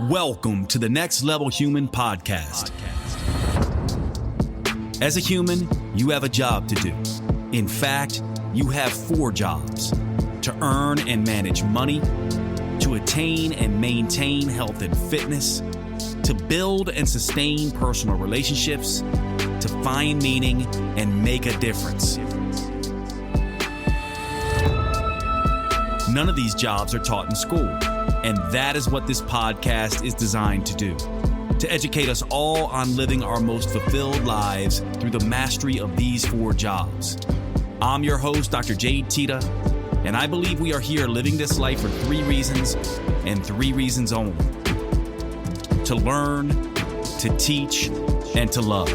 Welcome to the Next Level Human podcast. As a human, you have a job to do. In fact, you have 4 jobs: to earn and manage money, to attain and maintain health and fitness, to build and sustain personal relationships, to find meaning and make a difference. None of these jobs are taught in school, and that is what this podcast is designed to do: to educate us all on living our most fulfilled lives through the mastery of these 4 jobs. I'm your host, Dr. Jade Teta, and I believe we are here living this life for 3 reasons, and 3 reasons only: to learn, to teach, and to love.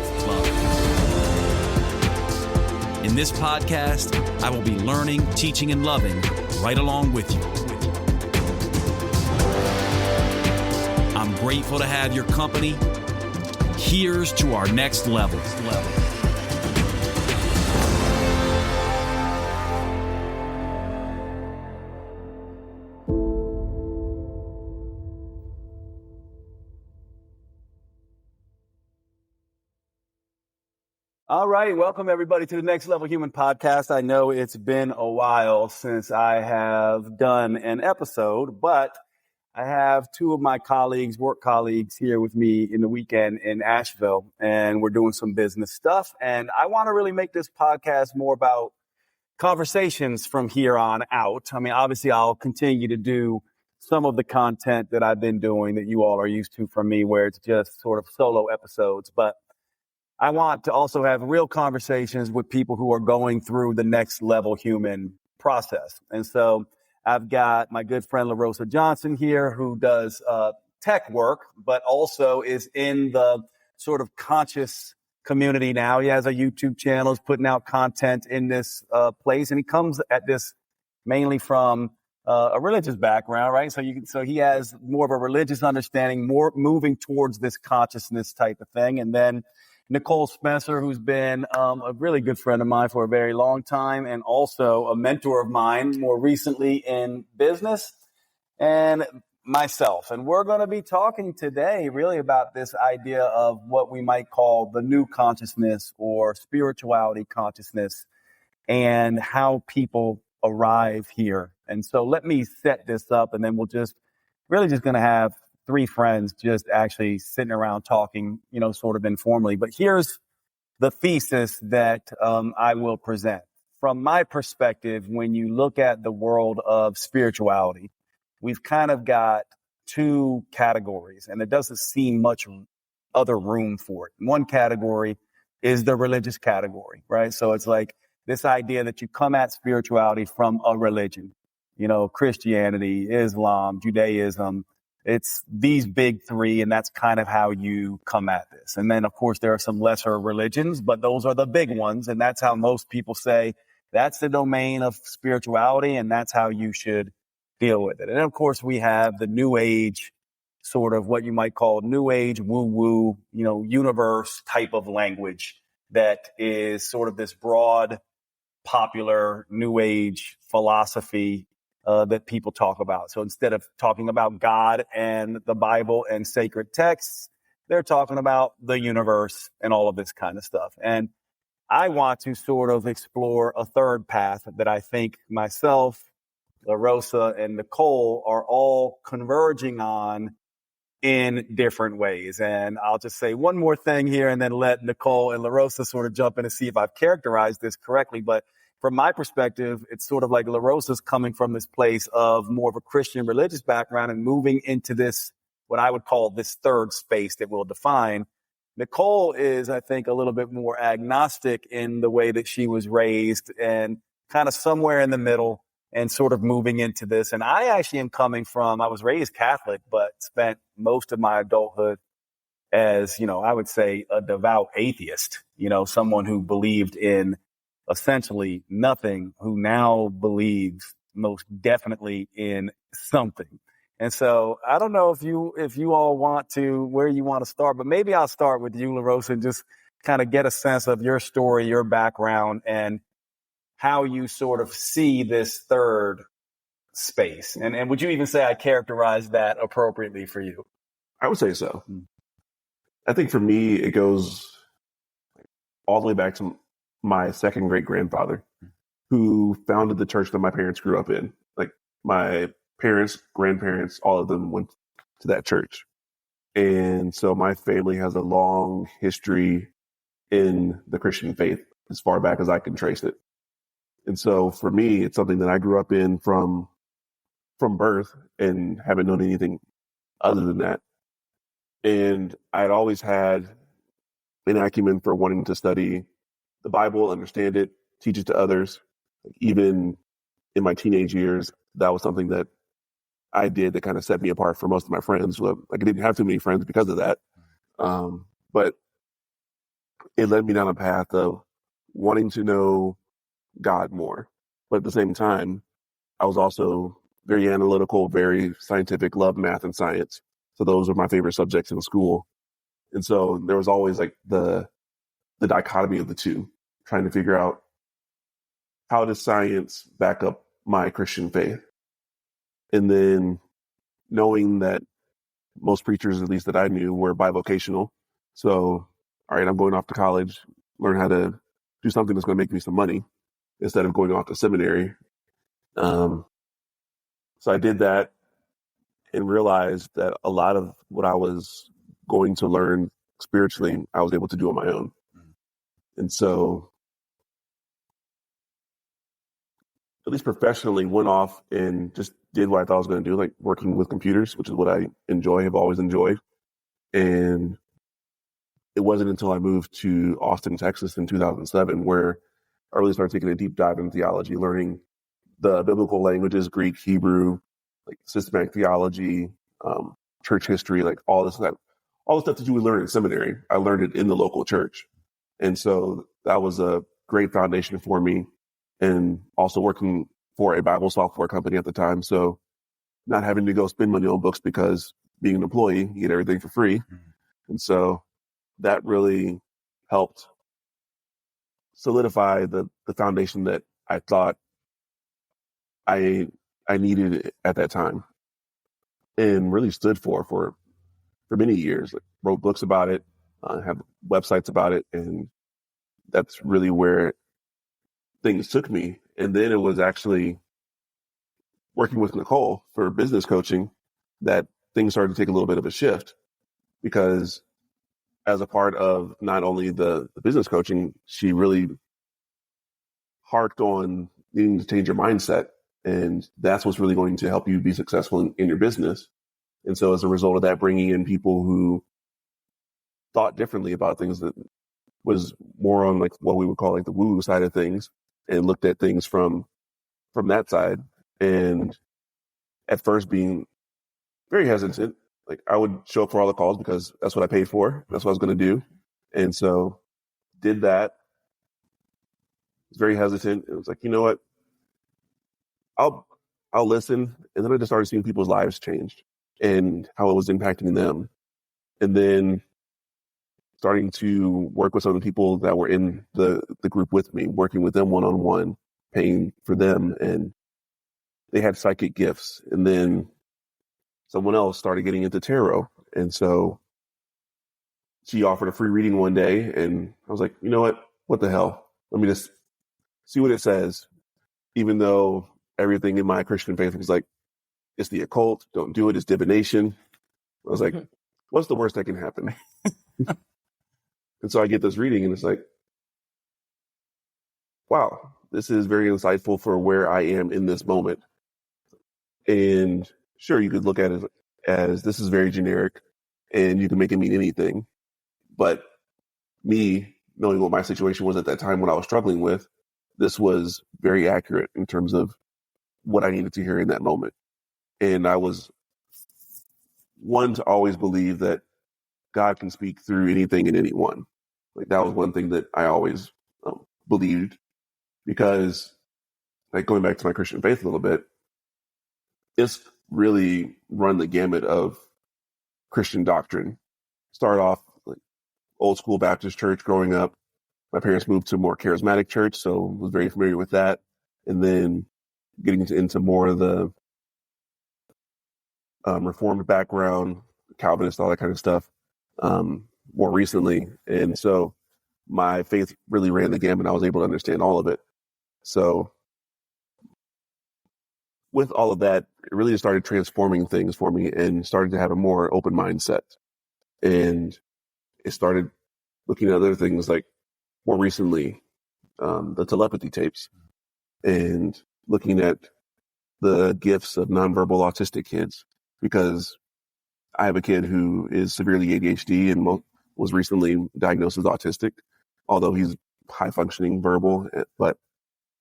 In this podcast, I will be learning, teaching, and loving right along with you. I'm grateful to have your company. Here's to our next level. All right, welcome everybody to the Next Level Human podcast. I know it's been a while since I have done an episode, but I have 2 of my work colleagues here with me in the weekend in Asheville, and we're doing some business stuff. And I want to really make this podcast more about conversations from here on out. I mean, obviously I'll continue to do some of the content that I've been doing that you all are used to from me, where it's just sort of solo episodes, but I want to also have real conversations with people who are going through the next level human process. And so I've got my good friend LaRosa Johnson here, who does tech work, but also is in the sort of conscious community now. He has a YouTube channel, is putting out content in this place, and he comes at this mainly from a religious background, right? So he has more of a religious understanding, more moving towards this consciousness type of thing. And then Nicole Spencer, who's been a really good friend of mine for a very long time, and also a mentor of mine more recently in business, and myself. And we're going to be talking today really about this idea of what we might call the new consciousness or spirituality consciousness, and how people arrive here. And so let me set this up, and then we'll just going to have 3 friends just actually sitting around talking, sort of informally. But here's the thesis that I will present. From my perspective, when you look at the world of spirituality, we've kind of got 2 categories, and there doesn't seem much other room for it. One category is the religious category, right? So it's like this idea that you come at spirituality from a religion, Christianity, Islam, Judaism. It's these big 3, and that's kind of how you come at this. And then, of course, there are some lesser religions, but those are the big ones. And that's how most people say that's the domain of spirituality, and that's how you should deal with it. And of course, we have the New Age, sort of what you might call New Age woo-woo, universe type of language that is sort of this broad, popular New Age philosophy that people talk about. So instead of talking about God and the Bible and sacred texts, they're talking about the universe and all of this kind of stuff. And I want to sort of explore a third path that I think myself, LaRosa, and Nicole are all converging on in different ways. And I'll just say one more thing here and then let Nicole and LaRosa sort of jump in and see if I've characterized this correctly. But from my perspective, it's sort of like LaRosa's coming from this place of more of a Christian religious background and moving into this, what I would call this third space that we'll define. Nicole is, I think, a little bit more agnostic in the way that she was raised and kind of somewhere in the middle and sort of moving into this. And I actually am coming from, I was raised Catholic, but spent most of my adulthood as, I would say a devout atheist, someone who believed in essentially nothing, who now believes most definitely in something. And so I don't know if you all want to, where you want to start, but maybe I'll start with you, LaRosa, and just kind of get a sense of your story, your background, and how you sort of see this third space. And would you even say I characterized that appropriately for you? I would say so. I think for me, it goes all the way back to my second great grandfather, who founded the church that my parents grew up in. Like my parents, grandparents, all of them went to that church. And so my family has a long history in the Christian faith as far back as I can trace it. And so for me, it's something that I grew up in from birth and haven't known anything other than that. And I'd always had an acumen for wanting to study the Bible, understand it, teach it to others. Even in my teenage years, that was something that I did that kind of set me apart from most of my friends. Like I didn't have too many friends because of that. But it led me down a path of wanting to know God more. But at the same time, I was also very analytical, very scientific, loved math and science. So those were my favorite subjects in school. And so there was always like the dichotomy of the two, trying to figure out how does science back up my Christian faith? And then knowing that most preachers, at least that I knew, were bivocational. So, all right, I'm going off to college, learn how to do something that's going to make me some money instead of going off to seminary. So I did that and realized that a lot of what I was going to learn spiritually, I was able to do on my own. And so, at least professionally, went off and just did what I thought I was going to do, like working with computers, which is what I enjoy, have always enjoyed. And it wasn't until I moved to Austin, Texas in 2007, where I really started taking a deep dive in theology, learning the biblical languages, Greek, Hebrew, like systematic theology, church history, like all the stuff that you would learn in seminary. I learned it in the local church. And so that was a great foundation for me. And also working for a Bible software company at the time. So not having to go spend money on books because being an employee, you get everything for free. And so that really helped solidify the foundation that I thought I needed at that time, and really stood for many years. Like, wrote books about it, have websites about it, and that's really where things took me. And then it was actually working with Nicole for business coaching that things started to take a little bit of a shift, because as a part of not only the business coaching, she really harked on needing to change your mindset. And that's what's really going to help you be successful in your business. And so as a result of that, bringing in people who thought differently about things, that was more on like what we would call like the woo-woo side of things, and looked at things from that side. And at first being very hesitant, like I would show up for all the calls because that's what I paid for. That's what I was going to do. And so did that. Was very hesitant. It was like, you know what? I'll listen. And then I just started seeing people's lives change and how it was impacting them. And then starting to work with some of the people that were in the group with me, working with them one-on-one, paying for them. And they had psychic gifts. And then someone else started getting into tarot. And so she offered a free reading one day. And I was like, you know what the hell? Let me just see what it says. Even though everything in my Christian faith was like, it's the occult, don't do it, it's divination. I was like, what's the worst that can happen? And so I get this reading and it's like, wow, this is very insightful for where I am in this moment. And sure, you could look at it as this is very generic and you can make it mean anything. But me knowing what my situation was at that time, what I was struggling with, this was very accurate in terms of what I needed to hear in that moment. And I was one to always believe that God can speak through anything and anyone. Like that was one thing that I always believed, because like going back to my Christian faith a little bit, it's really run the gamut of Christian doctrine. Started off like old school Baptist church growing up. My parents moved to a more charismatic church, so was very familiar with that. And then getting into more of the Reformed background, Calvinist, all that kind of stuff, more recently. And so my faith really ran the gamut. I was able to understand all of it. So with all of that, it really just started transforming things for me and started to have a more open mindset. And it started looking at other things like more recently, the telepathy tapes, and looking at the gifts of nonverbal autistic kids, because I have a kid who is severely ADHD and was recently diagnosed as autistic, although he's high functioning verbal, but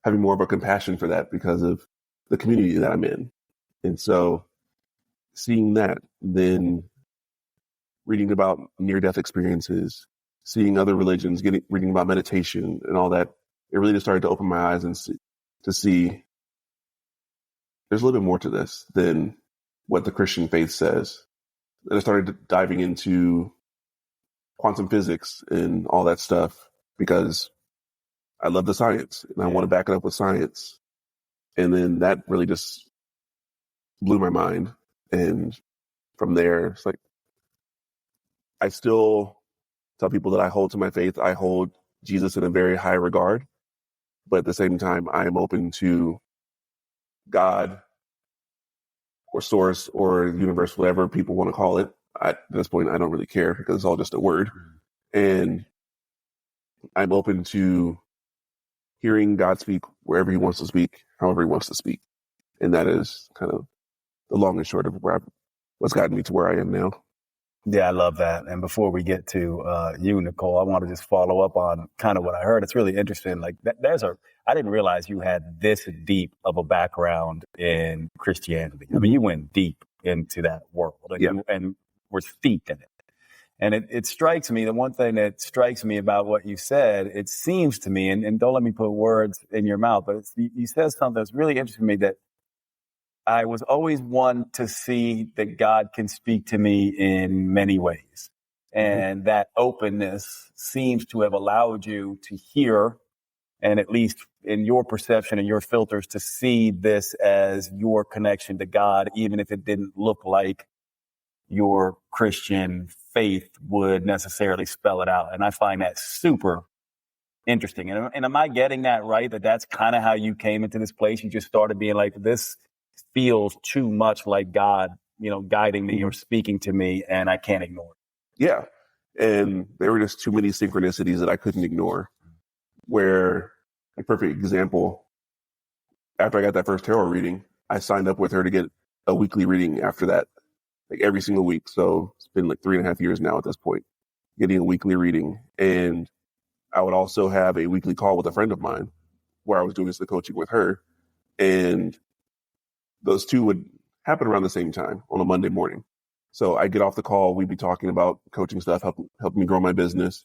having more of a compassion for that because of the community that I'm in. And so seeing that, then reading about near-death experiences, seeing other religions, reading about meditation and all that, it really just started to open my eyes and to see there's a little bit more to this than what the Christian faith says. And I started diving into quantum physics and all that stuff because I love the science and I want to back it up with science. And then that really just blew my mind. And from there, it's like, I still tell people that I hold to my faith. I hold Jesus in a very high regard, but at the same time, I am open to God or source or universe, whatever people want to call it. At this point, I don't really care because it's all just a word. And I'm open to hearing God speak wherever he wants to speak, however he wants to speak. And that is kind of the long and short of what's gotten me to where I am now. Yeah, I love that. And before we get to you, Nicole, I want to just follow up on kind of what I heard. It's really interesting. Like I didn't realize you had this deep of a background in Christianity. I mean, you went deep into that world and were steeped in it. And it strikes me, the one thing that strikes me about what you said, it seems to me, and don't let me put words in your mouth, but you said something that's really interesting to me, that I was always one to see that God can speak to me in many ways. And that openness seems to have allowed you to hear, and at least in your perception and your filters, to see this as your connection to God, even if it didn't look like your Christian faith would necessarily spell it out. And I find that super interesting. And am I getting that right? That's kind of how you came into this place? You just started being like, this feels too much like God, guiding me or speaking to me, and I can't ignore it. Yeah. And there were just too many synchronicities that I couldn't ignore. Where, a perfect example, after I got that first tarot reading, I signed up with her to get a weekly reading after that, like every single week. So it's been like 3.5 years now at this point, getting a weekly reading. And I would also have a weekly call with a friend of mine where I was doing the coaching with her. And those two would happen around the same time on a Monday morning. So I get off the call, we'd be talking about coaching stuff, helping me grow my business.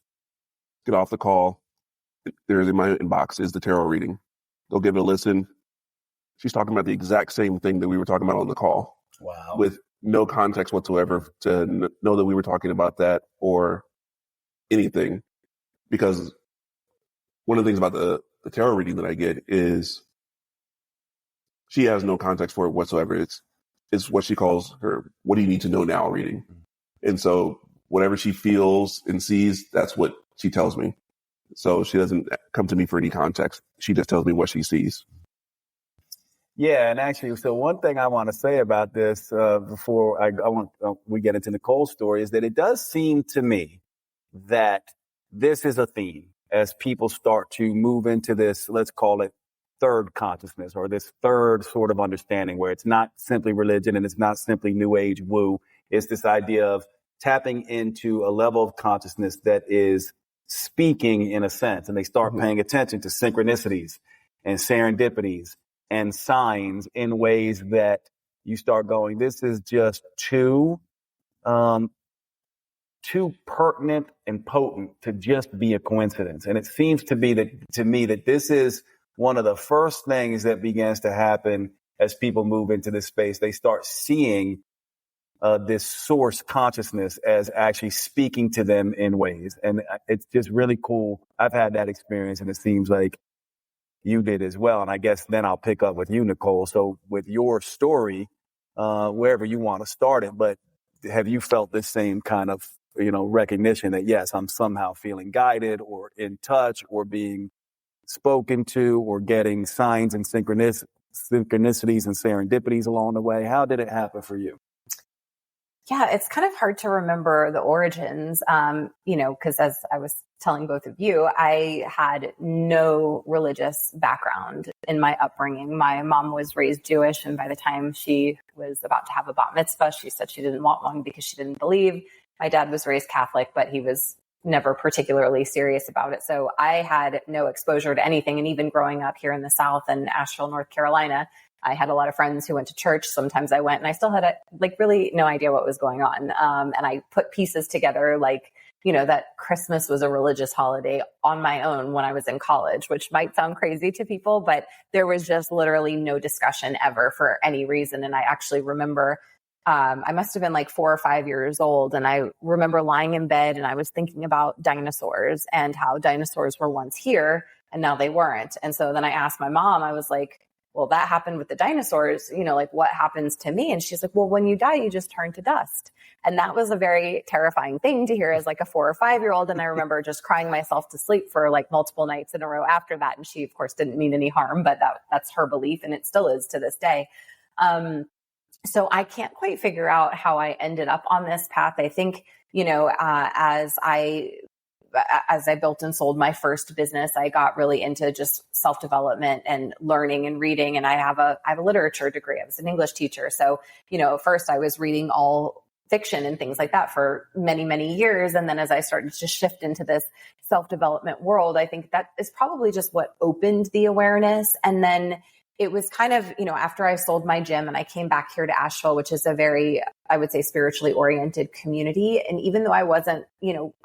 Get off the call, there's in my inbox is the tarot reading. They'll give it a listen. She's talking about the exact same thing that we were talking about on the call. Wow. With no context whatsoever to know that we were talking about that or anything. Because one of the things about the tarot reading that I get is she has no context for it whatsoever. It's what she calls her, what do you need to know now reading. And so whatever she feels and sees, that's what she tells me. So she doesn't come to me for any context. She just tells me what she sees. Yeah, and actually, so one thing I want to say about this before we get into Nicole's story is that it does seem to me that this is a theme as people start to move into this, let's call it third consciousness, or this third sort of understanding where it's not simply religion and it's not simply new age woo. It's this idea of tapping into a level of consciousness that is speaking in a sense, and they start paying attention to synchronicities and serendipities and signs in ways that you start going, this is just too pertinent and potent to just be a coincidence. And it seems to be to me that this is one of the first things that begins to happen as people move into this space. They start seeing this source consciousness as actually speaking to them in ways. And it's just really cool. I've had that experience, and it seems like you did as well. And I guess then I'll pick up with you, Nicole. So with your story, wherever you want to start it, but have you felt this same kind of, recognition that, yes, I'm somehow feeling guided or in touch or being spoken to or getting signs and synchronicities and serendipities along the way? How did it happen for you? Yeah, it's kind of hard to remember the origins, because as I was telling both of you, I had no religious background in my upbringing. My mom was raised Jewish, and by the time she was about to have a bat mitzvah, she said she didn't want one because she didn't believe. My dad was raised Catholic, but he was never particularly serious about it. So I had no exposure to anything. And even growing up here in the South in Asheville, North Carolina, I had a lot of friends who went to church. Sometimes I went and I still had really no idea what was going on. And I put pieces together that Christmas was a religious holiday on my own when I was in college, which might sound crazy to people, but there was just literally no discussion ever for any reason. And I actually remember I must have been like 4 or 5 years old. And I remember lying in bed and I was thinking about dinosaurs and how dinosaurs were once here and now they weren't. And so then I asked my mom, I was like, well, that happened with the dinosaurs, what happens to me? And she's like, well, when you die, you just turn to dust. And that was a very terrifying thing to hear as like a 4 or 5 year old. And I remember just crying myself to sleep for like multiple nights in a row after that. And she, of course, didn't mean any harm, but that's her belief. And it still is to this day. So I can't quite figure out how I ended up on this path. I think, as I built and sold my first business, I got really into just self-development and learning and reading. And I have a literature degree. I was an English teacher. So, first I was reading all fiction and things like that for many, many years. And then as I started to shift into this self-development world, I think that is probably just what opened the awareness. And then it was kind of, after I sold my gym and I came back here to Asheville, which is a very, I would say, spiritually oriented community. And even though I wasn't,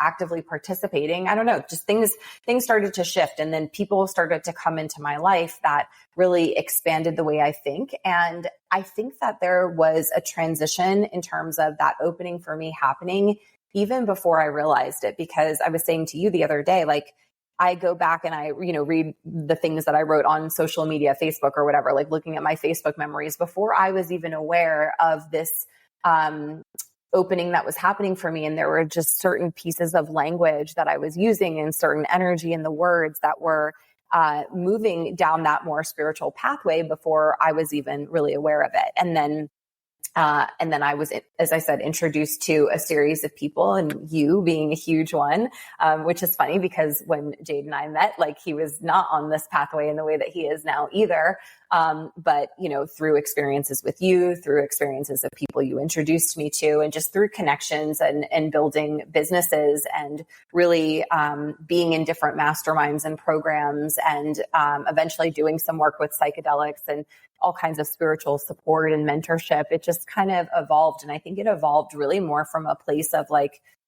actively participating, I don't know, just things started to shift. And then people started to come into my life that really expanded the way I think. And I think that there was a transition in terms of that opening for me happening even before I realized it, because I was saying to you the other day, I go back and I, read the things that I wrote on social media, Facebook or whatever, like looking at my Facebook memories before I was even aware of this opening that was happening for me. And there were just certain pieces of language that I was using and certain energy in the words that were moving down that more spiritual pathway before I was even really aware of it. And then I was, as I said, introduced to a series of people, and you being a huge one, which is funny because when Jade and I met, he was not on this pathway in the way that he is now either. But, through experiences with you, through experiences of people you introduced me to, and just through connections and building businesses and really being in different masterminds and programs and eventually doing some work with psychedelics and all kinds of spiritual support and mentorship, it just kind of evolved. And I think it evolved really more from a place of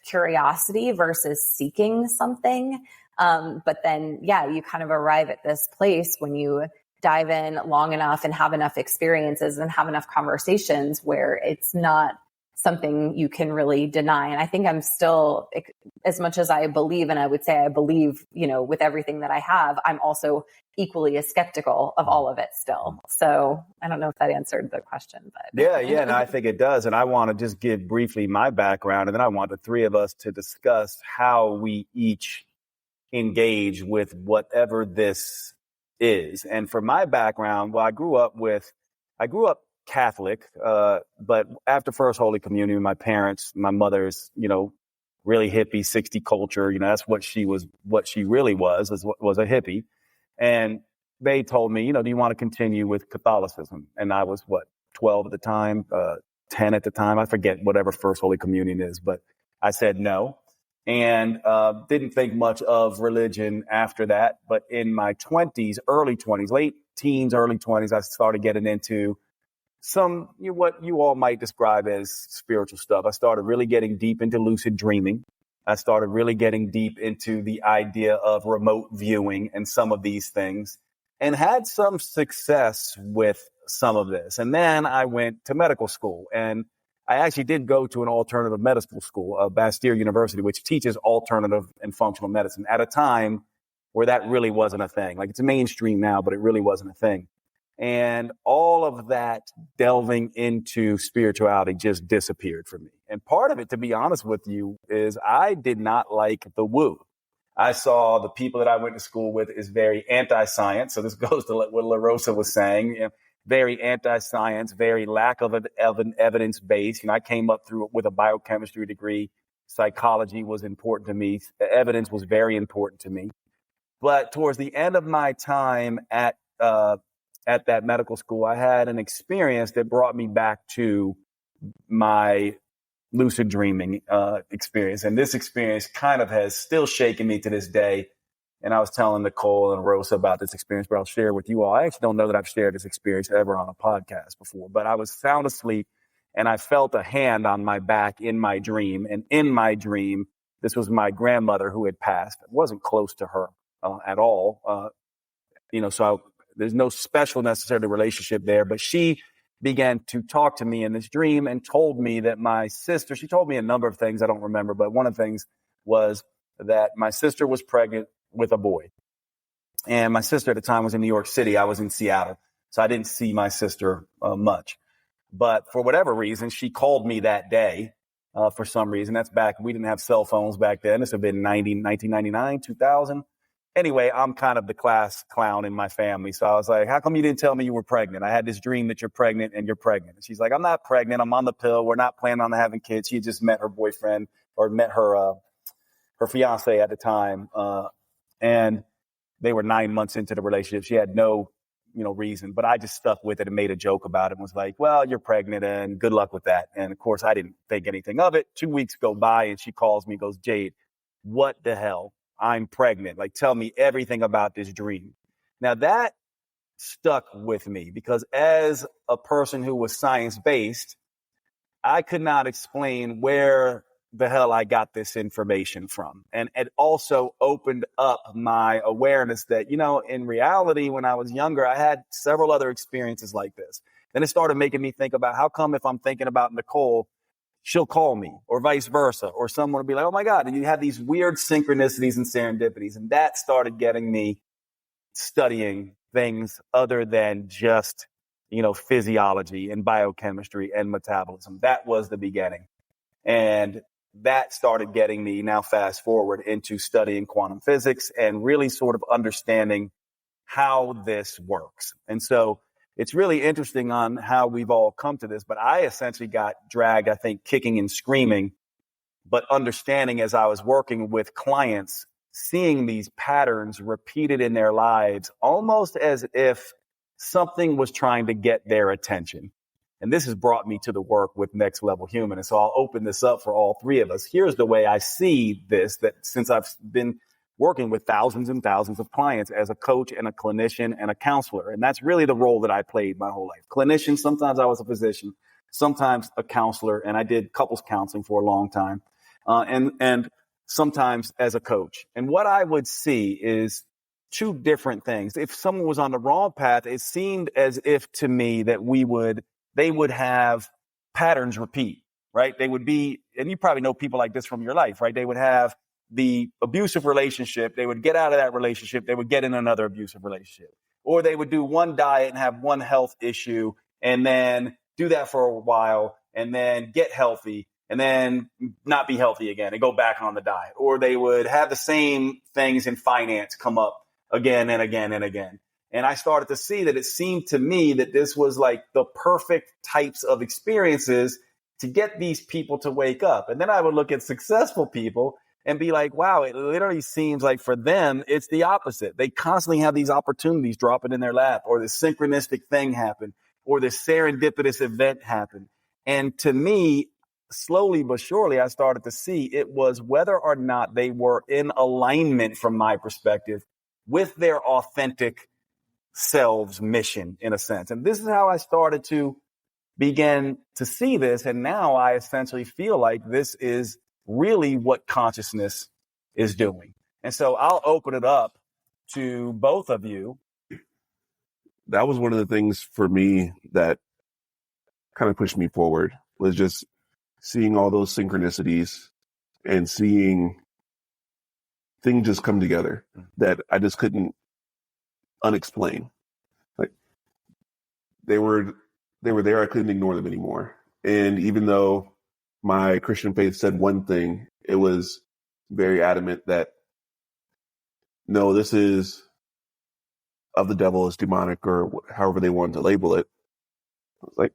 curiosity versus seeking something. But then, you kind of arrive at this place when you dive in long enough and have enough experiences and have enough conversations where it's not something you can really deny. And I think I'm still, as much as I believe, and I would say I believe, with everything that I have, I'm also equally as skeptical of all of it still. So I don't know if that answered the question, but yeah, no, I think it does. And I want to just give briefly my background, and then I want the three of us to discuss how we each engage with whatever this is. And for my background, well, I grew up Catholic, but after First Holy Communion, my mother's, really hippie, 60 culture, that's what she really was a hippie. And they told me, do you want to continue with Catholicism? And I was 12 at the time, 10 at the time. I forget whatever First Holy Communion is, but I said no. And didn't think much of religion after that. But in my 20s, early 20s, late teens, early 20s, I started getting into some, what you all might describe as spiritual stuff. I started really getting deep into lucid dreaming. I started really getting deep into the idea of remote viewing and some of these things, and had some success with some of this. And then I went to medical school, and I actually did go to an alternative medical school, Bastyr University, which teaches alternative and functional medicine at a time where that really wasn't a thing. It's mainstream now, but it really wasn't a thing. And all of that delving into spirituality just disappeared for me. And part of it, to be honest with you, is I did not like the woo. I saw the people that I went to school with is very anti-science. So this goes to what LaRosa was saying, very anti-science, very lack of an evidence base. I came up through with a biochemistry degree. Psychology was important to me. The evidence was very important to me. But towards the end of my time at that medical school, I had an experience that brought me back to my lucid dreaming experience. And this experience kind of has still shaken me to this day. And I was telling Nicole and Rosa about this experience, but I'll share it with you all. I actually don't know that I've shared this experience ever on a podcast before, but I was sound asleep and I felt a hand on my back in my dream. And in my dream, this was my grandmother who had passed. I wasn't close to her at all. So there's no special necessarily relationship there, but she began to talk to me in this dream and told me that my sister, she told me a number of things I don't remember, but one of the things was that my sister was pregnant with a boy. And my sister at the time was in New York City. I was in Seattle. So I didn't see my sister much. But for whatever reason, she called me that day for some reason. That's back, we didn't have cell phones back then. This would have been 1999, 2000. Anyway, I'm kind of the class clown in my family. So I was like, how come you didn't tell me you were pregnant? I had this dream that you're pregnant and you're pregnant. And she's like, I'm not pregnant. I'm on the pill. We're not planning on having kids. She had just met her boyfriend or met her fiance at the time. And they were 9 months into the relationship. She had no, reason, but I just stuck with it and made a joke about it and was like, well, you're pregnant and good luck with that. And of course, I didn't think anything of it. 2 weeks go by and she calls me, goes, Jade, what the hell? I'm pregnant. Like, tell me everything about this dream. Now that stuck with me because as a person who was science-based, I could not explain where the hell I got this information from. And it also opened up my awareness that, in reality, when I was younger, I had several other experiences like this. Then it started making me think about how come if I'm thinking about Nicole, she'll call me or vice versa, or someone will be like, oh my God. And you have these weird synchronicities and serendipities. And that started getting me studying things other than just, physiology and biochemistry and metabolism. That was the beginning. And that started getting me, now fast forward, into studying quantum physics and really sort of understanding how this works. And so it's really interesting on how we've all come to this, but I essentially got dragged, I think, kicking and screaming, but understanding as I was working with clients, seeing these patterns repeated in their lives, almost as if something was trying to get their attention. And this has brought me to the work with Next Level Human. And so I'll open this up for all three of us. Here's the way I see this, that since I've been working with thousands and thousands of clients as a coach and a clinician and a counselor. And that's really the role that I played my whole life. Clinician, sometimes I was a physician, sometimes a counselor, and I did couples counseling for a long time, and sometimes as a coach. And what I would see is two different things. If someone was on the wrong path, it seemed as if to me that they would have patterns repeat, right? They would be, and you probably know people like this from your life, right? They would have the abusive relationship. They would get out of that relationship. They would get in another abusive relationship, or they would do one diet and have one health issue and then do that for a while and then get healthy and then not be healthy again and go back on the diet. Or they would have the same things in finance come up again and again and again. And I started to see that it seemed to me that this was like the perfect types of experiences to get these people to wake up. And then I would look at successful people and be like, wow, it literally seems like for them, it's the opposite. They constantly have these opportunities dropping in their lap, or this synchronistic thing happen, or this serendipitous event happen. And to me, slowly but surely, I started to see it was whether or not they were in alignment from my perspective with their authentic selves mission, in a sense. And this is how I started to begin to see this. And now I essentially feel like this is really what consciousness is doing. And so I'll open it up to both of you. That was one of the things for me that kind of pushed me forward, was just seeing all those synchronicities and seeing things just come together that I just couldn't unexplain. Like they were there. I couldn't ignore them anymore. And even though my Christian faith said one thing, it was very adamant that, no, this is of the devil, is demonic, or however they wanted to label it. I was like,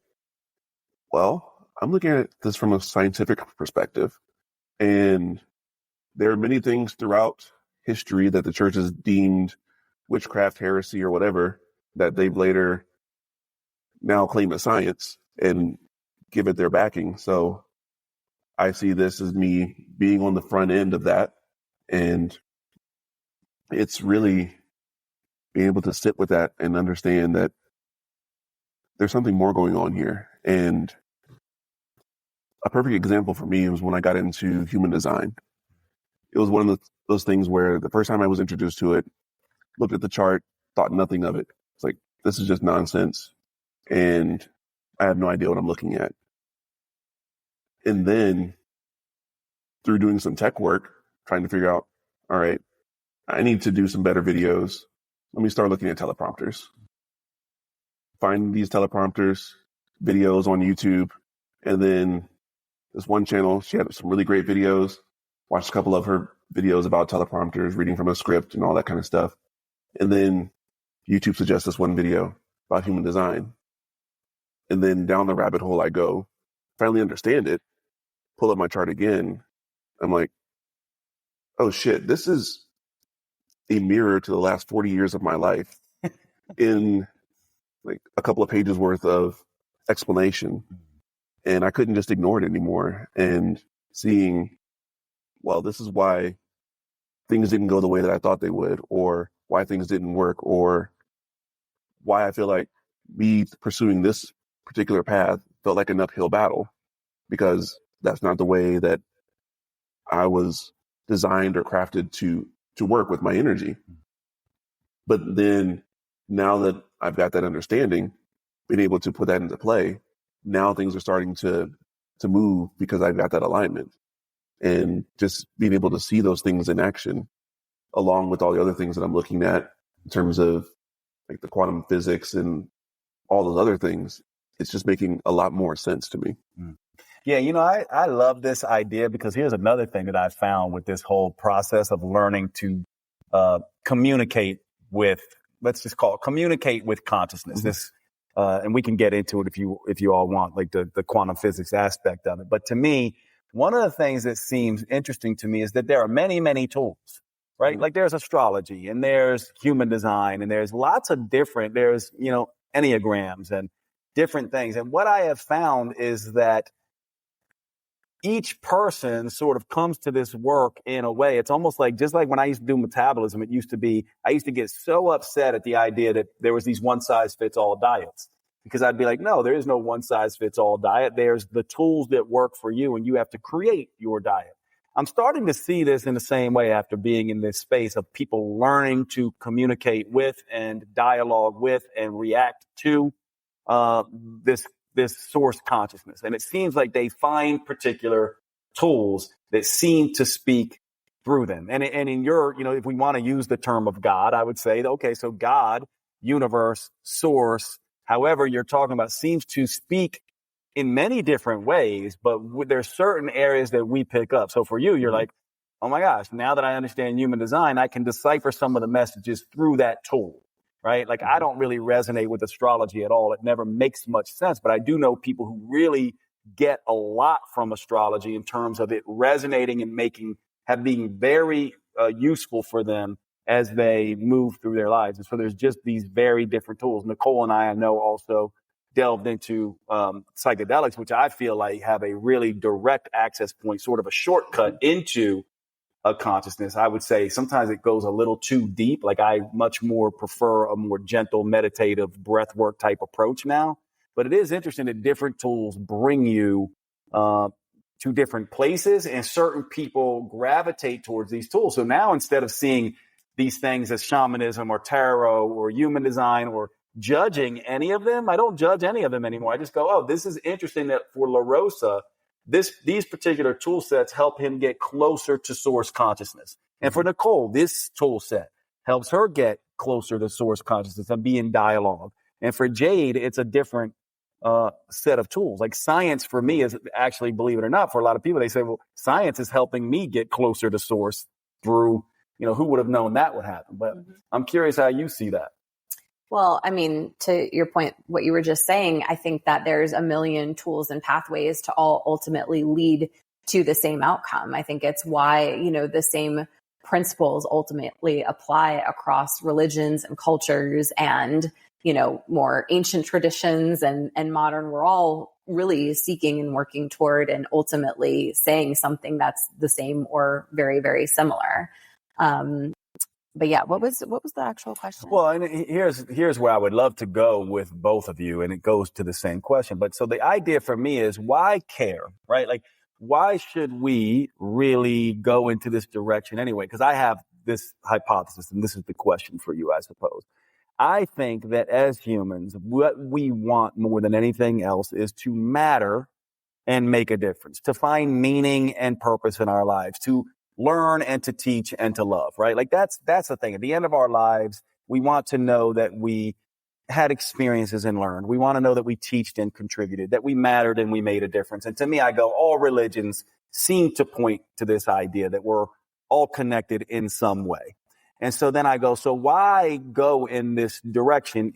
well, I'm looking at this from a scientific perspective. And there are many things throughout history that the church has deemed witchcraft, heresy, or whatever, that they've later now claim as science and give it their backing. So I see this as me being on the front end of that. And it's really being able to sit with that and understand that there's something more going on here. And a perfect example for me was when I got into human design. It was one of those things where the first time I was introduced to it, looked at the chart, thought nothing of it. It's like, this is just nonsense. And I have no idea what I'm looking at. And then through doing some tech work, trying to figure out, all right, I need to do some better videos. Let me start looking at teleprompters. Find these teleprompters, videos on YouTube. And then this one channel, she had some really great videos. Watched a couple of her videos about teleprompters, reading from a script and all that kind of stuff. And then YouTube suggests this one video about human design. And then down the rabbit hole I go, finally understand it, pull up my chart again. I'm like, oh shit, this is a mirror to the last 40 years of my life in like a couple of pages worth of explanation. And I couldn't just ignore it anymore. And seeing, well, this is why things didn't go the way that I thought they would, or why things didn't work, or why I feel like me pursuing this particular path felt like an uphill battle, because that's not the way that I was designed or crafted to work with my energy. But then now that I've got that understanding, being able to put that into play, now things are starting to move because I've got that alignment. And just being able to see those things in action, along with all the other things that I'm looking at in terms of like the quantum physics and all those other things, it's just making a lot more sense to me. Yeah, I love this idea, because here's another thing that I found with this whole process of learning to communicate with, let's just call it communicate with consciousness. Mm-hmm. This, and we can get into it if you all want, like the quantum physics aspect of it. But to me, one of the things that seems interesting to me is that there are many, many tools, right? Mm-hmm. Like there's astrology and there's human design and there's lots of different, there's, enneagrams and different things. And what I have found is that each person sort of comes to this work in a way. It's almost like, just like when I used to do metabolism, I used to get so upset at the idea that there was these one size fits all diets, because I'd be like, no, there is no one size fits all diet. There's the tools that work for you, and you have to create your diet. I'm starting to see this in the same way after being in this space of people learning to communicate with and dialogue with and react to this source consciousness. And it seems like they find particular tools that seem to speak through them. And in your, if we want to use the term of God, I would say, okay, so God, universe, source, however you're talking about, seems to speak in many different ways, but there's certain areas that we pick up. So for you, you're like, oh my gosh, now that I understand human design, I can decipher some of the messages through that tool. Right? Like, I don't really resonate with astrology at all. It never makes much sense, but I do know people who really get a lot from astrology in terms of it resonating and being very useful for them as they move through their lives. And so there's just these very different tools. Nicole and I know, also delved into psychedelics, which I feel like have a really direct access point, sort of a shortcut into a consciousness. I would say sometimes it goes a little too deep. Like, I much more prefer a more gentle, meditative breath work type approach now. But it is interesting that different tools bring you to different places, and certain people gravitate towards these tools. So now, instead of seeing these things as shamanism or tarot or human design or judging any of them, I don't judge any of them anymore. I just go, oh, this is interesting that for LaRosa, these particular tool sets help him get closer to source consciousness. And for Nicole, this tool set helps her get closer to source consciousness and be in dialogue. And for Jade, it's a different set of tools. Like science for me is actually, believe it or not, for a lot of people, they say, well, science is helping me get closer to source through, who would have known that would happen? But I'm curious how you see that. Well, I mean, to your point, what you were just saying, I think that there's a million tools and pathways to all ultimately lead to the same outcome. I think it's why, the same principles ultimately apply across religions and cultures and, more ancient traditions and modern. We're all really seeking and working toward and ultimately saying something that's the same or very, very similar. But yeah, what was the actual question? Well, and here's where I would love to go with both of you, and it goes to the same question. But so the idea for me is, why care, right? Like, why should we really go into this direction anyway? Because I have this hypothesis, and this is the question for you, I suppose. I think that as humans, what we want more than anything else is to matter and make a difference, to find meaning and purpose in our lives, to learn and to teach and to love, right? Like that's the thing. At the end of our lives, we want to know that we had experiences and learned. We want to know that we teached and contributed, that we mattered and we made a difference. And to me, I go, all religions seem to point to this idea that we're all connected in some way. And so then I go, so why go in this direction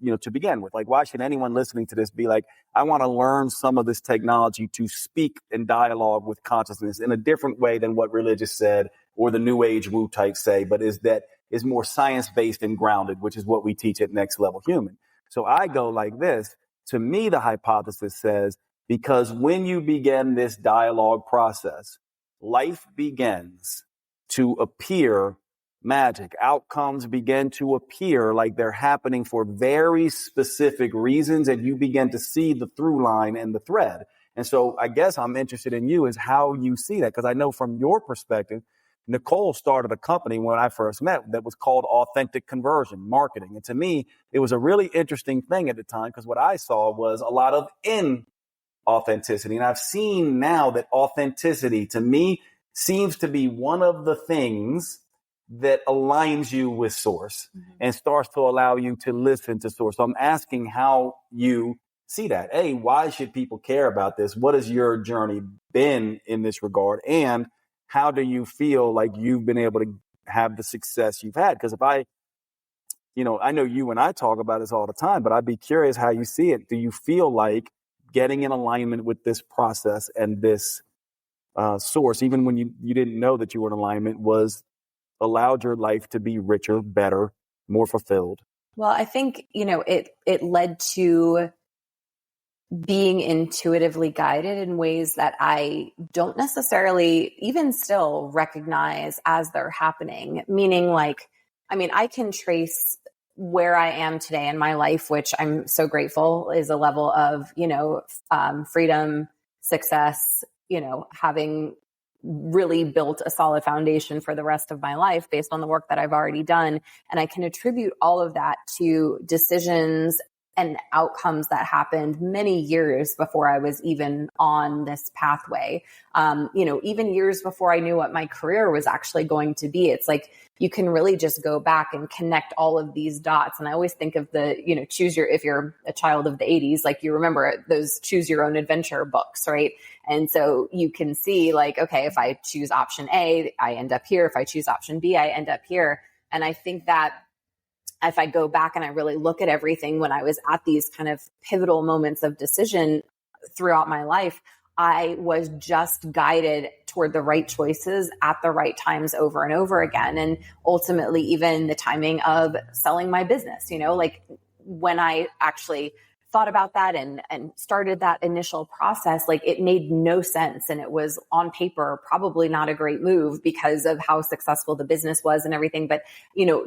to begin with? Like, why should anyone listening to this be like, I want to learn some of this technology to speak and dialogue with consciousness in a different way than what religious said or the new age woo types say, but is more science-based and grounded, which is what we teach at Next Level Human. So I go like this. To me, the hypothesis says, because when you begin this dialogue process, life begins to appear magic. Outcomes begin to appear like they're happening for very specific reasons, and you begin to see the through line and the thread. And so I guess I'm interested in you is how you see that, because I know from your perspective, Nicole started a company when I first met that was called Authentic Conversion Marketing. And to me, it was a really interesting thing at the time, because what I saw was a lot of inauthenticity. And I've seen now that authenticity, to me, seems to be one of the things that aligns you with source and starts to allow you to listen to source. So I'm asking how you see that. A, why should people care about this? What has your journey been in this regard? And how do you feel like you've been able to have the success you've had? Because if I know you and I talk about this all the time, but I'd be curious how you see it. Do you feel like getting in alignment with this process and this source, even when you didn't know that you were in alignment, allowed your life to be richer, better, more fulfilled? Well, I think, it led to being intuitively guided in ways that I don't necessarily even still recognize as they're happening. Meaning I can trace where I am today in my life, which I'm so grateful is a level of, freedom, success, having really built a solid foundation for the rest of my life based on the work that I've already done. And I can attribute all of that to decisions and outcomes that happened many years before I was even on this pathway. Even years before I knew what my career was actually going to be. It's like you can really just go back and connect all of these dots. And I always think of the, if you're a child of the 80s, like you remember those choose your own adventure books, right? And so you can see okay, if I choose option A, I end up here. If I choose option B, I end up here. And I think that if I go back and I really look at everything when I was at these kind of pivotal moments of decision throughout my life, I was just guided toward the right choices at the right times over and over again. And ultimately, even the timing of selling my business, when I actually thought about that and started that initial process, it made no sense. And it was on paper, probably not a great move because of how successful the business was and everything. But,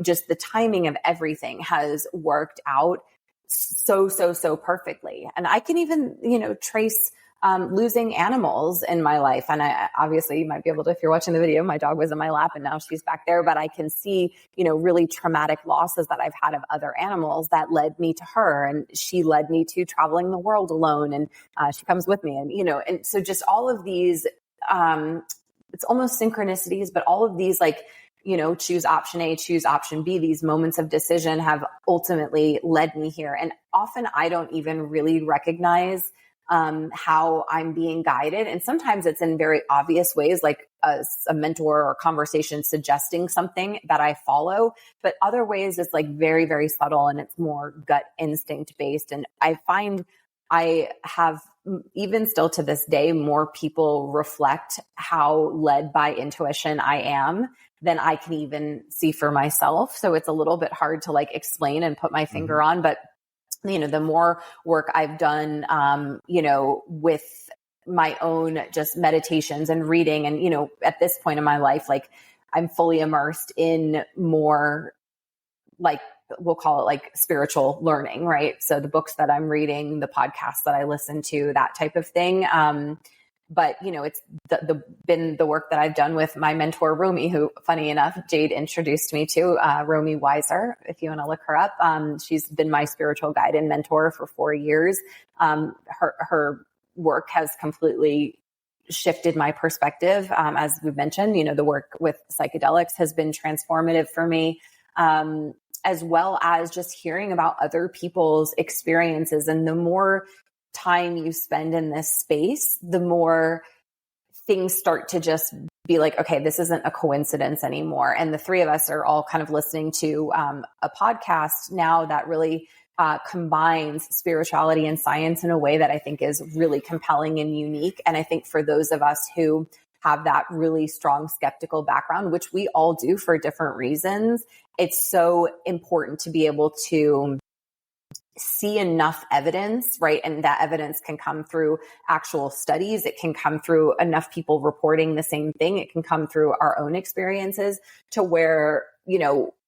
just the timing of everything has worked out so perfectly. And I can even, trace losing animals in my life. And I obviously, you might be able to, if you're watching the video, my dog was in my lap and now she's back there, but I can see, really traumatic losses that I've had of other animals that led me to her. And she led me to traveling the world alone. And she comes with me. And, and so just all of these, it's almost synchronicities, but all of these choose option A, choose option B. These moments of decision have ultimately led me here. And often I don't even really recognize how I'm being guided. And sometimes it's in very obvious ways, like a mentor or conversation suggesting something that I follow. But other ways it's like very, very subtle and it's more gut instinct based. And I find I have, even still to this day, more people reflect how led by intuition I am than I can even see for myself. So it's a little bit hard to like explain and put my finger on, but the more work I've done, with my own just meditations and reading and, at this point in my life, like I'm fully immersed in more like, we'll call it like spiritual learning, right? So the books that I'm reading, the podcasts that I listen to, that type of thing. But it's been the work that I've done with my mentor, Romy, who, funny enough, Jade introduced me to, Romy Weiser, if you want to look her up. She's been my spiritual guide and mentor for 4 years. Her work has completely shifted my perspective. As we've mentioned, the work with psychedelics has been transformative for me. As well as just hearing about other people's experiences. And the more time you spend in this space, the more things start to just be like, okay, this isn't a coincidence anymore. And the three of us are all kind of listening to a podcast now that really combines spirituality and science in a way that I think is really compelling and unique. And I think for those of us who have that really strong skeptical background, which we all do for different reasons, it's so important to be able to see enough evidence, right? And that evidence can come through actual studies. It can come through enough people reporting the same thing. It can come through our own experiences to where,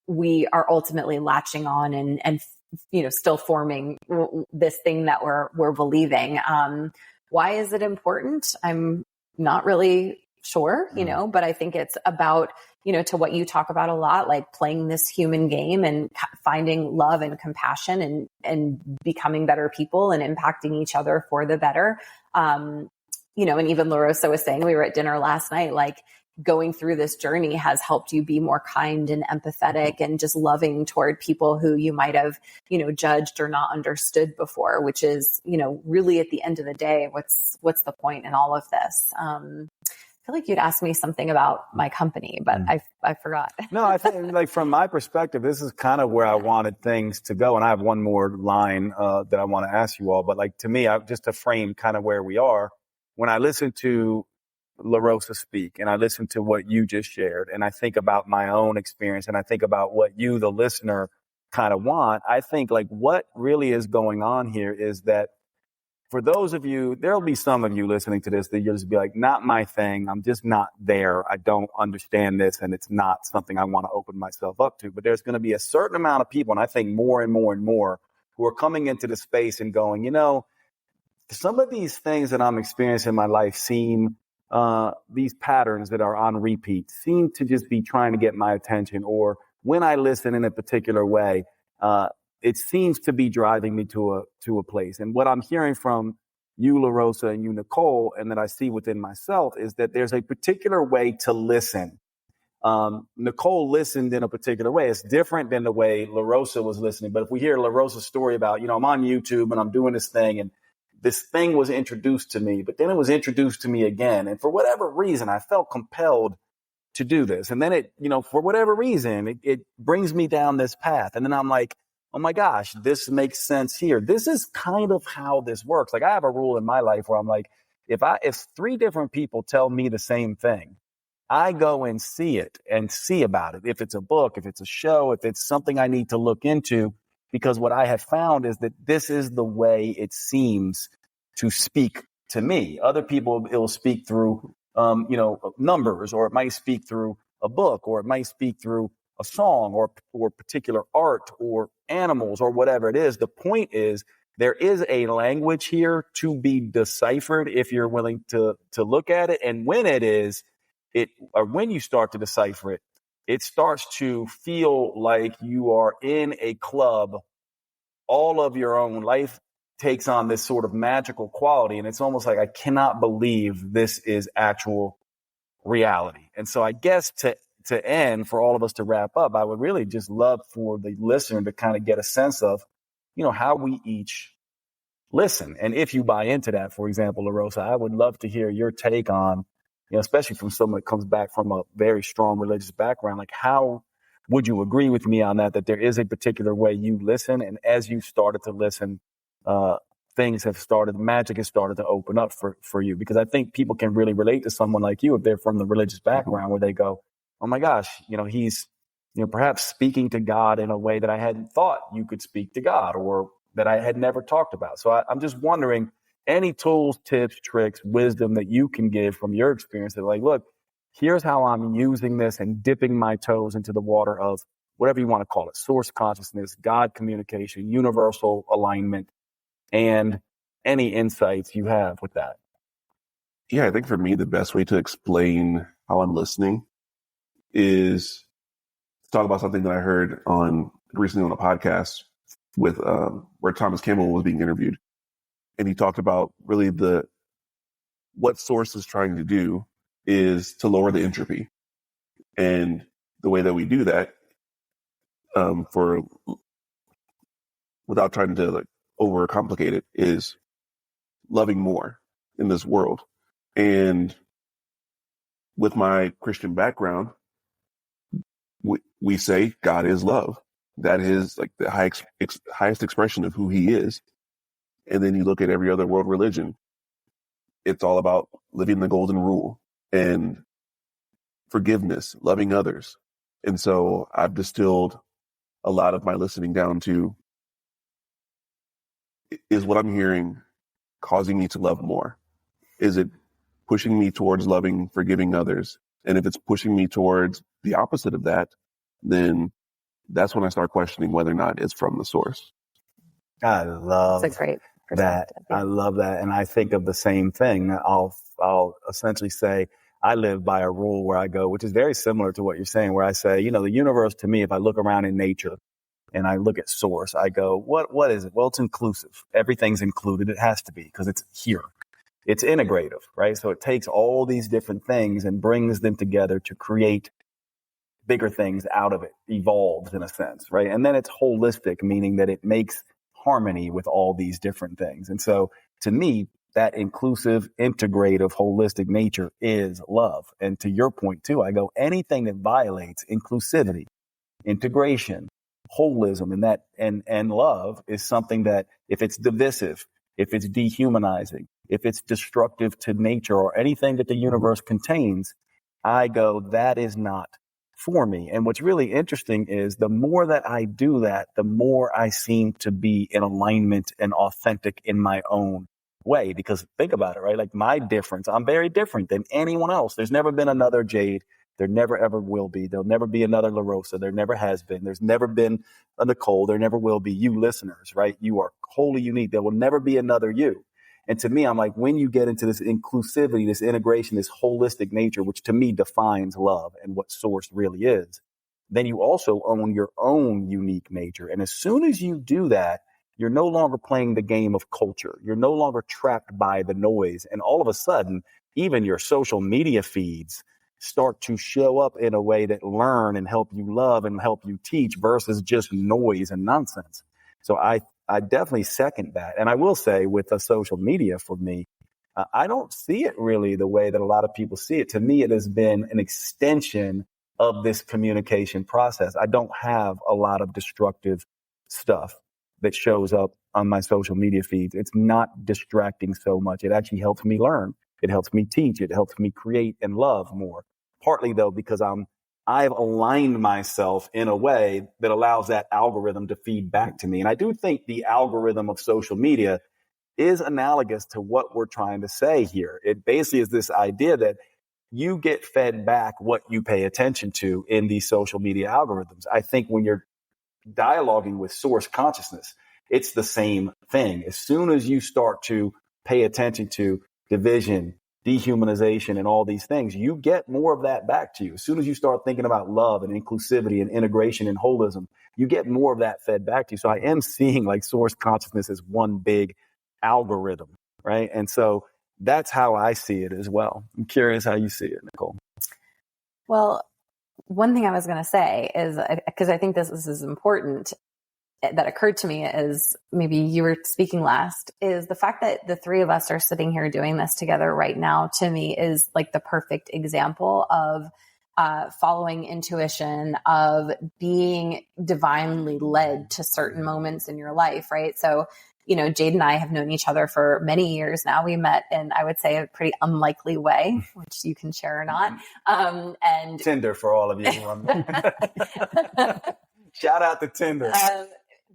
we are ultimately latching on and still forming this thing that we're believing. Why is it important? I'm not really sure, but I think it's about, to what you talk about a lot, like playing this human game and finding love and compassion and becoming better people and impacting each other for the better. And even LaRosa was saying, we were at dinner last night, like going through this journey has helped you be more kind and empathetic and just loving toward people who you might have, judged or not understood before, which is, really at the end of the day, what's the point in all of this? I feel like you'd ask me something about my company, but I forgot. No, I think like from my perspective, this is kind of where I wanted things to go. And I have one more line that I want to ask you all. But like to me, just to frame kind of where we are, when I listen to LaRosa speak and I listen to what you just shared and I think about my own experience and I think about what you, the listener, kind of want, I think like what really is going on here is that for those of you, there'll be some of you listening to this that you'll just be like, not my thing. I'm just not there. I don't understand this. And it's not something I want to open myself up to. But there's going to be a certain amount of people, and I think more and more and more, who are coming into the space and going, some of these things that I'm experiencing in my life seem, these patterns that are on repeat seem to just be trying to get my attention. Or when I listen in a particular way, it seems to be driving me to a place. And what I'm hearing from you, LaRosa, and you, Nicole, and that I see within myself is that there's a particular way to listen. Nicole listened in a particular way. It's different than the way LaRosa was listening. But if we hear LaRosa's story about, I'm on YouTube and I'm doing this thing and this thing was introduced to me, but then it was introduced to me again. And for whatever reason, I felt compelled to do this. And then it, for whatever reason, it brings me down this path. And then I'm like, oh my gosh, this makes sense here. This is kind of how this works. Like I have a rule in my life where I'm like, if 3 different people tell me the same thing, I go and see it and see about it. If it's a book, if it's a show, if it's something I need to look into, because what I have found is that this is the way it seems to speak to me. Other people, it will speak through, numbers, or it might speak through a book, or it might speak through a song or particular art or animals or whatever it is. The point is there is a language here to be deciphered if you're willing to look at it. And when when you start to decipher it, it starts to feel like you are in a club all of your own. Life takes on this sort of magical quality. And it's almost like, I cannot believe this is actual reality. And so I guess to to end, for all of us to wrap up, I would really just love for the listener to kind of get a sense of, how we each listen. And if you buy into that, for example, LaRosa, I would love to hear your take on, especially from someone that comes back from a very strong religious background, like how would you agree with me on that there is a particular way you listen? And as you started to listen, magic has started to open up for you, because I think people can really relate to someone like you if they're from the religious background, where they go, oh my gosh, he's, perhaps speaking to God in a way that I hadn't thought you could speak to God, or that I had never talked about. So I'm just wondering, any tools, tips, tricks, wisdom that you can give from your experience that, like, look, here's how I'm using this and dipping my toes into the water of whatever you want to call it, source consciousness, God communication, universal alignment, and any insights you have with that. Yeah, I think for me, the best way to explain how I'm listening is to talk about something that I heard recently on a podcast with where Thomas Campbell was being interviewed. And he talked about really what Source is trying to do is to lower the entropy. And the way that we do that, without trying to overcomplicate it, is loving more in this world. And with my Christian background, we say God is love. That is like the highest expression of who he is. And then you look at every other world religion, it's all about living the golden rule and forgiveness, loving others. And so I've distilled a lot of my listening down to, is what I'm hearing causing me to love more? Is it pushing me towards loving, forgiving others? And if it's pushing me towards the opposite of that, then that's when I start questioning whether or not it's from the source. I love That's a great that. Yeah. I love that. And I think of the same thing. I'll essentially say, I live by a rule where I go, which is very similar to what you're saying, where I say, the universe, to me, if I look around in nature and I look at source, I go, what is it? Well, it's inclusive. Everything's included. It has to be, because it's here. It's integrative, right? So it takes all these different things and brings them together to create bigger things out of it, evolves in a sense, right? And then it's holistic, meaning that it makes harmony with all these different things. And so to me, that inclusive, integrative, holistic nature is love. And to your point too, I go, anything that violates inclusivity, integration, holism, and love is something that, if it's divisive, if it's dehumanizing, if it's destructive to nature or anything that the universe contains, I go, that is not for me. And what's really interesting is the more that I do that, the more I seem to be in alignment and authentic in my own way. Because think about it, right? Like my difference, I'm very different than anyone else. There's never been another Jade. There never ever will be. There'll never be another LaRosa. There never has been. There's never been a Nicole. There never will be. You listeners, right? You are wholly unique. There will never be another you. And to me, I'm like, when you get into this inclusivity, this integration, this holistic nature, which to me defines love and what source really is, then you also own your own unique nature. And as soon as you do that, you're no longer playing the game of culture. You're no longer trapped by the noise. And all of a sudden, even your social media feeds start to show up in a way that learn and help you love and help you teach versus just noise and nonsense. So I definitely second that. And I will say with the social media for me, I don't see it really the way that a lot of people see it. To me, it has been an extension of this communication process. I don't have a lot of destructive stuff that shows up on my social media feeds. It's not distracting so much. It actually helps me learn. It helps me teach. It helps me create and love more. Partly though, because I've aligned myself in a way that allows that algorithm to feed back to me. And I do think the algorithm of social media is analogous to what we're trying to say here. It basically is this idea that you get fed back what you pay attention to in these social media algorithms. I think when you're dialoguing with source consciousness, it's the same thing. As soon as you start to pay attention to division, dehumanization, and all these things, you get more of that back to you. As soon as you start thinking about love and inclusivity and integration and holism, you get more of that fed back to you. So I am seeing like source consciousness as one big algorithm, right? And so that's how I see it as well. I'm curious how you see it, Nicole. Well, one thing I was going to say is, because I think this is important, that occurred to me is, maybe you were speaking last, is the fact that the three of us are sitting here doing this together right now, to me is like the perfect example of following intuition, of being divinely led to certain moments in your life, right? So, Jade and I have known each other for many years now. We met in, I would say, a pretty unlikely way, which you can share or not. And Tinder for all of you. Shout out to Tinder.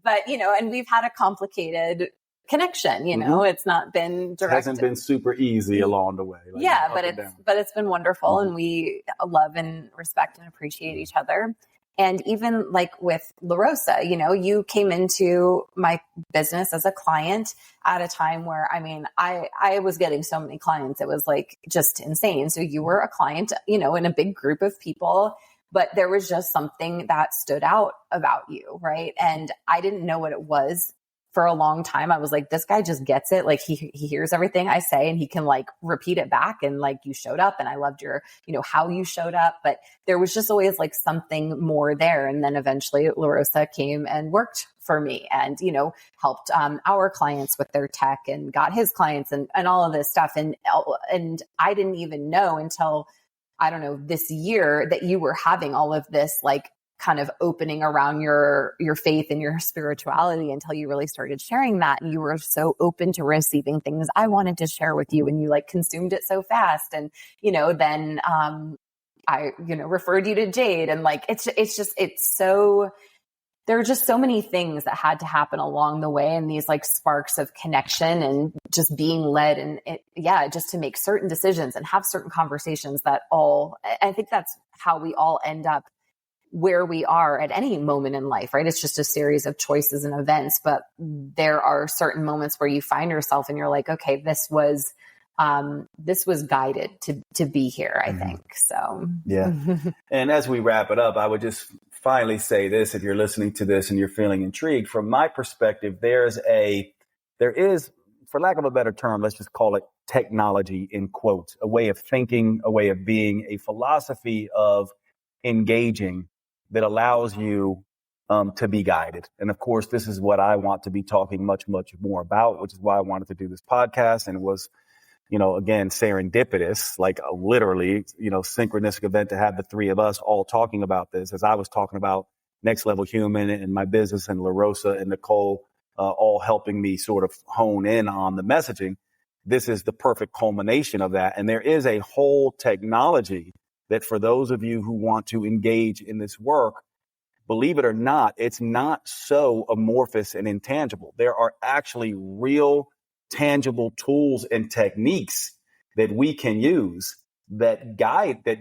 But, and we've had a complicated connection, it's not been direct. It hasn't been super easy along the way. But it's been wonderful. And we love and respect and appreciate each other. And even like with LaRosa, you came into my business as a client at a time where, I was getting so many clients. It was like just insane. So you were a client, in a big group of people, but there was just something that stood out about you, right? And I didn't know what it was for a long time. I was like, this guy just gets it. Like he hears everything I say and he can like repeat it back. And like, you showed up and I loved your, how you showed up, but there was just always like something more there. And then eventually LaRosa came and worked for me and, helped our clients with their tech and got his clients and all of this stuff. And I didn't even know until, I don't know, this year that you were having all of this like kind of opening around your faith and your spirituality, until you really started sharing that. And you were so open to receiving things I wanted to share with you, and you like consumed it so fast. And, then, I, referred you to Jade, and like, there are just so many things that had to happen along the way, and these like sparks of connection and just being led, and just to make certain decisions and have certain conversations I think that's how we all end up where we are at any moment in life, right? It's just a series of choices and events, but there are certain moments where you find yourself and you're like, okay, this was guided to be here, I think. So, yeah. And as we wrap it up, I would just finally say this: if you're listening to this and you're feeling intrigued, from my perspective, there is, for lack of a better term, let's just call it technology in quotes, a way of thinking, a way of being, a philosophy of engaging that allows you to be guided. And of course, this is what I want to be talking much, much more about, which is why I wanted to do this podcast. And it was, again, serendipitous, like literally, synchronistic event to have the three of us all talking about this, as I was talking about Next Level Human and my business, and LaRosa and Nicole all helping me sort of hone in on the messaging. This is the perfect culmination of that. And there is a whole technology that, for those of you who want to engage in this work, believe it or not, it's not so amorphous and intangible. There are actually real, tangible tools and techniques that we can use that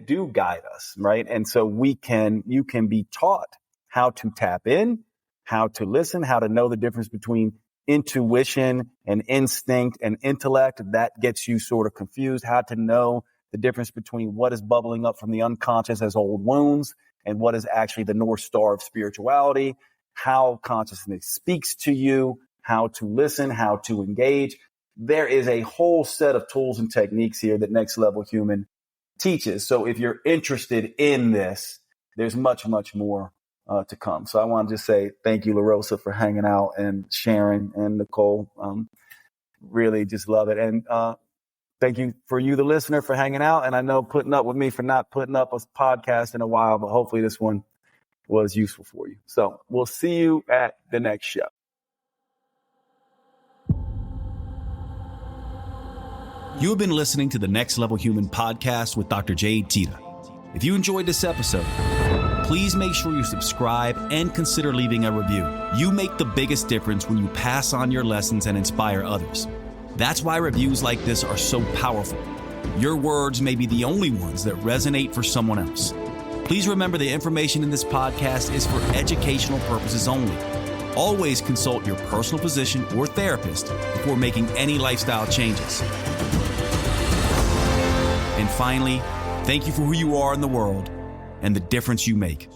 do guide us, right? And so you can be taught how to tap in, how to listen, how to know the difference between intuition and instinct and intellect. That gets you sort of confused, how to know the difference between what is bubbling up from the unconscious as old wounds and what is actually the North Star of spirituality, how consciousness speaks to you, how to listen, how to engage. There is a whole set of tools and techniques here that Next Level Human teaches. So if you're interested in this, there's much, much more to come. So I want to just say thank you, LaRosa, for hanging out and sharing, and Nicole. Really just love it. And thank you for you, the listener, for hanging out. And I know putting up with me for not putting up a podcast in a while, but hopefully this one was useful for you. So we'll see you at the next show. You have been listening to the Next Level Human podcast with Dr. Jade Teta. If you enjoyed this episode, please make sure you subscribe and consider leaving a review. You make the biggest difference when you pass on your lessons and inspire others. That's why reviews like this are so powerful. Your words may be the only ones that resonate for someone else. Please remember the information in this podcast is for educational purposes only. Always consult your personal physician or therapist before making any lifestyle changes. And finally, thank you for who you are in the world and the difference you make.